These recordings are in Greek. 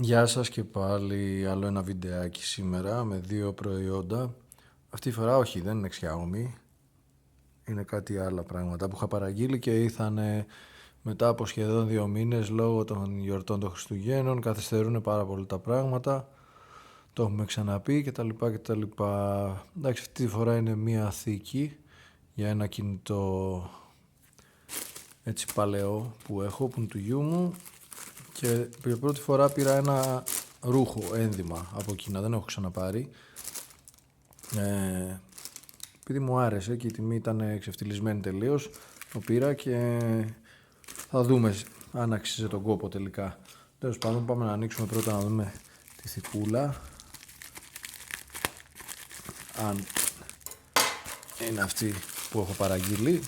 Γεια σας και πάλι, άλλο ένα βιντεάκι σήμερα με δύο προϊόντα. Αυτή τη φορά όχι, δεν είναι Xiaomi, είναι κάτι άλλα πράγματα που είχα παραγγείλει και ήρθανε μετά από σχεδόν 2 μήνες λόγω των γιορτών των Χριστουγέννων, καθυστερούν πάρα πολύ τα πράγματα, το έχουμε ξαναπεί κτλ. Εντάξει, αυτή τη φορά είναι μία θήκη για ένα κινητό έτσι παλαιό που έχω, που είναι του γιού μου. Και για πρώτη φορά πήρα ένα ρούχο ένδυμα από Κίνα, δεν έχω ξαναπάρει. Επειδή μου άρεσε και η τιμή ήταν εξευτυλισμένη τελείως, το πήρα και θα δούμε αν αξίζει τον κόπο τελικά. Τέλος πάντων, πάμε να ανοίξουμε πρώτα να δούμε τη θικούλα. Αν είναι αυτή που έχω παραγγείλει.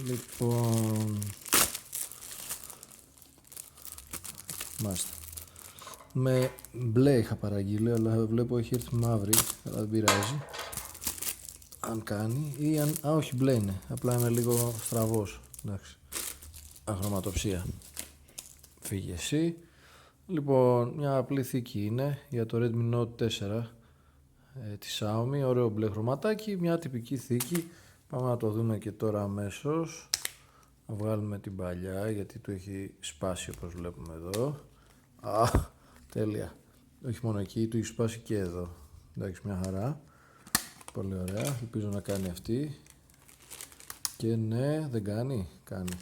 Λοιπόν, μάλιστα. Με μπλε είχα παραγγείλει, αλλά βλέπω έχει έρθει μαύρη, αλλά δεν πειράζει. Αν κάνει ή αν... Α, όχι, μπλε είναι, απλά είμαι λίγο στραβός. Εντάξει, αχρωματοψία. Φύγε εσύ. Λοιπόν, μια απλή θήκη είναι για το Redmi Note 4 τη Xiaomi, ωραίο μπλε χρωματάκι, μια τυπική θήκη. Πάμε να το δούμε και τώρα αμέσως. Να βγάλουμε την παλιά γιατί του έχει σπάσει όπως βλέπουμε εδώ. Α, τέλεια. Όχι μόνο εκεί, του έχει σπάσει και εδώ. Εντάξει, μια χαρά. Πολύ ωραία. Ελπίζω να κάνει αυτή. Και ναι, δεν κάνει. Κάνει.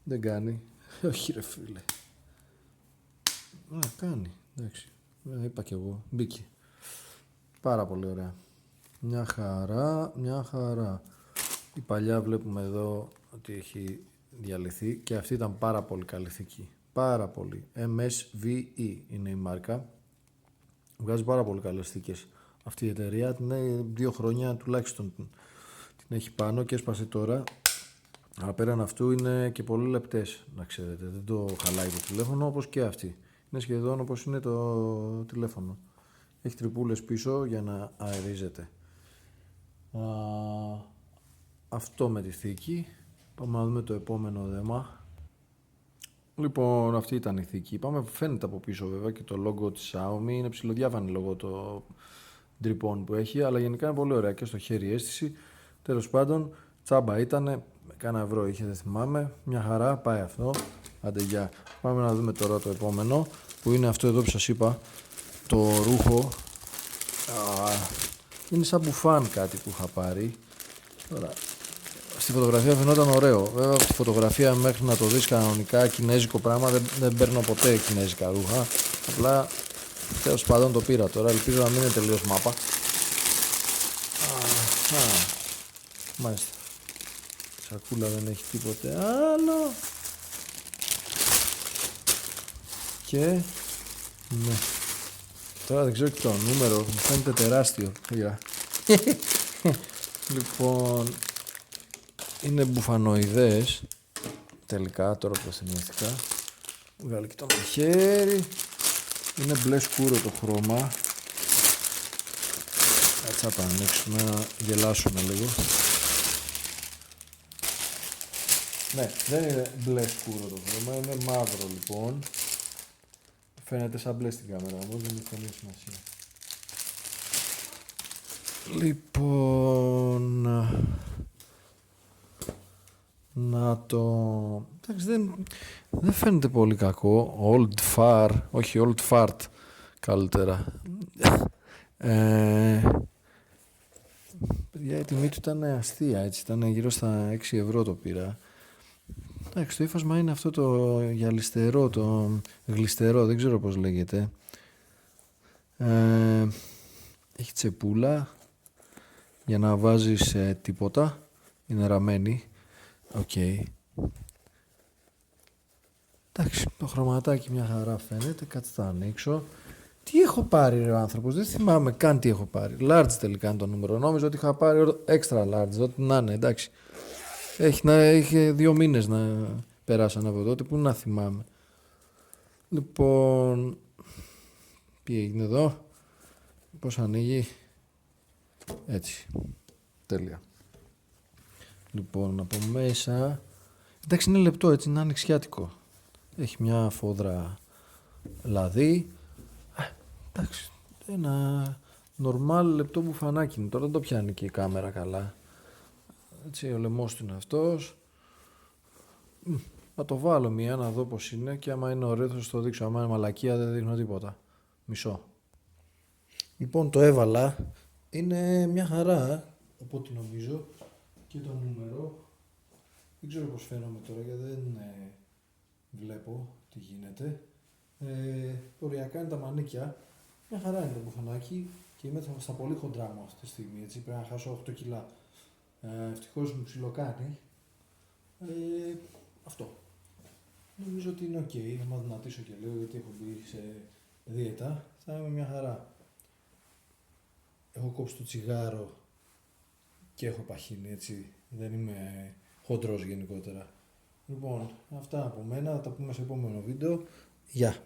Δεν κάνει. Όχι ρε φίλε. Α, κάνει. Εντάξει. Είπα κι εγώ. Μπήκε. Πάρα πολύ ωραία. Μια χαρά, μια χαρά. Η παλιά βλέπουμε εδώ ότι έχει διαλυθεί και αυτή ήταν πάρα πολύ καλή θήκη. Πάρα πολύ. MSVE είναι η μάρκα. Βγάζει πάρα πολύ καλές θήκες. Αυτή η εταιρεία την 2 χρόνια τουλάχιστον την έχει πάνω και έσπασε τώρα. Αλλά πέραν αυτού είναι και πολύ λεπτές, να ξέρετε. Δεν το χαλάει το τηλέφωνο όπως και αυτή. Είναι σχεδόν όπως είναι το τηλέφωνο. Έχει τρυπούλες πίσω για να αερίζεται. Αυτό με τη θήκη. Πάμε να δούμε το επόμενο δέμα. Λοιπόν, αυτή ήταν η θήκη. Πάμε, φαίνεται από πίσω βέβαια και το logo της Xiaomi. Είναι ψηλοδιάφανη λόγω των τρυπών που έχει, αλλά γενικά είναι πολύ ωραία και στο χέρι αίσθηση. Τέλος πάντων, τσάμπα ήτανε, κάνα ευρώ είχε, δεν θυμάμαι. Μια χαρά, πάει αυτό. Άντε γεια. Πάμε να δούμε τώρα το επόμενο, που είναι αυτό εδώ που σας είπα, το ρούχο. Είναι σαν μπουφάν κάτι που είχα πάρει. Τώρα, στη φωτογραφία φαινόταν ωραίο. Βέβαια, στη φωτογραφία μέχρι να το δεις κανονικά κινέζικο πράγμα δεν παίρνω ποτέ κινέζικα ρούχα. Απλά τέλος πάντων το πήρα τώρα. Ελπίζω να μην είναι τελείως μάπα. Μάλιστα. Η σακούλα δεν έχει τίποτε άλλο. Και ναι. Τώρα δεν ξέρω και το νούμερο. Μου φαίνεται τεράστιο. Λοιπόν, είναι μπουφανοειδές. Τελικά, τώρα που το θυμήθηκα. Βγάλει και το μαχαίρι. Είναι μπλε σκούρο το χρώμα. Κάτσε να ανοίξουμε, να γελάσουμε λίγο. Ναι, δεν είναι μπλε σκούρο το χρώμα, είναι μαύρο λοιπόν. Φαίνεται σαν μπλε στην κάμερα, όμως δεν έχει καμία σημασία. Λοιπόν, να το... Εντάξει, δεν φαίνεται πολύ κακό. Old far, όχι old fart καλύτερα. Παιδιά, η τιμή του ήταν αστεία, έτσι, ήταν γύρω στα 6 ευρώ το πήρα. Εντάξει, το ύφασμα είναι αυτό το γυαλιστερό, το γλιστερό, δεν ξέρω πώς λέγεται. Έχει τσεπούλα για να βάζεις τίποτα. Είναι ραμμένη. Οκ. Εντάξει, το χρωματάκι μια χαρά φαίνεται. Κάτσε θα ανοίξω. Τι έχω πάρει ρε ο άνθρωπος, δεν θυμάμαι καν τι έχω πάρει. Large τελικά είναι το νούμερο. Νόμιζα ότι είχα πάρει extra large, ό,τι να είναι, εντάξει. Έχει 2 μήνες να περάσαν από τότε, που να θυμάμαι. Λοιπόν, τι έγινε εδώ, πώς ανοίγει, έτσι, τέλεια. Λοιπόν, από μέσα, εντάξει είναι λεπτό έτσι, είναι ανοιξιάτικο. Έχει μια φόδρα λαδί. Εντάξει, ένα normal λεπτό μπουφανάκι είναι. Τώρα δεν το πιάνει και η κάμερα καλά. Έτσι, ο λαιμός του είναι αυτός. Θα το βάλω μία να δω πως είναι και άμα είναι ωραίο θα σας το δείξω. Άμα είναι μαλακία δεν δείχνω τίποτα. Μισό. Λοιπόν, το έβαλα. Είναι μια χαρά, από ό,τι νομίζω. Και το νούμερο. Δεν ξέρω πως φαίνομαι τώρα γιατί δεν βλέπω τι γίνεται. Οριακά είναι τα μανίκια. Μια χαρά είναι το μπουφανάκι και είμαι στα πολύ χοντρά μου αυτή τη στιγμή. Έτσι, πρέπει να χάσω 8 κιλά. Ευτυχώς μου ψιλοκάνει. Αυτό. Νομίζω ότι είναι ok. Άμα δυνατήσω και λίγο γιατί έχω μπει σε δίαιτα, θα είμαι μια χαρά. Έχω κόψει το τσιγάρο και έχω παχύνει, έτσι. Δεν είμαι χοντρός γενικότερα. Λοιπόν, αυτά από μένα. Θα τα πούμε σε επόμενο βίντεο. Γεια!